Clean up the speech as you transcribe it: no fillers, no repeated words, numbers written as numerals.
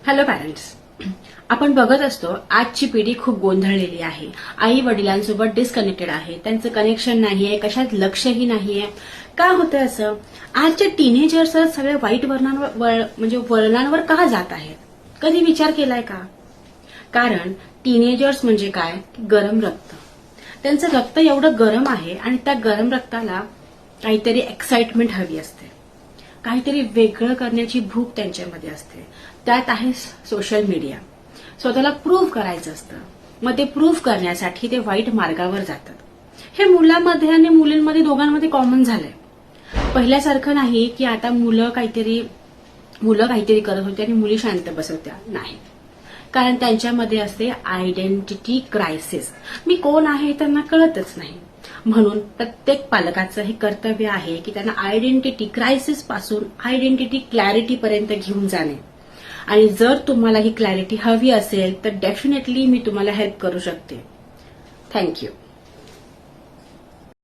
Hello parents, आपण बघत असतो आजची पिढी खूप गोंधळलेली आहे. आई वडिलांसोबत डिस्कनेक्टेड आहे, त्यांचं कनेक्शन नाहीये, कशात लक्षही नाहीये. का होतंय असं? आजच्या टीनेजर्स सगळ्या वाईट वळणांवर का जात आहेत? कधी विचार केलाय का? कारण टीनेजर्स म्हणजे काय? गरम रक्त. त्यांचं रक्त एवढं गरम आहे आणि त्या गरम रक्ताला काहीतरी एक्साइटमेंट हवी असते, काहीतरी वेगळं करण्याची भूक त्यांच्यामध्ये असते. त्यात आहे सोशल मीडिया. स्वतःला प्रूव्ह करायचं असतं. मग ते प्रूव्ह करण्यासाठी ते वाईट मार्गावर जातात. हे मुलांमध्ये आणि मुलींमध्ये दोघांमध्ये कॉमन झालंय. पहिल्यासारखं नाही की आता मुलं काहीतरी करत होते आणि मुली शांत बसवत्या. नाही, कारण त्यांच्यामध्ये असते आयडेंटिटी क्रायसिस. मी कोण आहे हे त्यांना कळतच नाही. म्हणून प्रत्येक पालकाचं हे कर्तव्य आहे की त्यांना आयडेंटिटी क्रायसिस पासून आयडेंटिटी क्लॅरिटी पर्यंत घेऊन जाणे. आणि जर तुम्हाला ही क्लॅरिटी हवी असेल तर डेफिनेटली मी तुम्हाला हेल्प करू शकते. थँक्यू.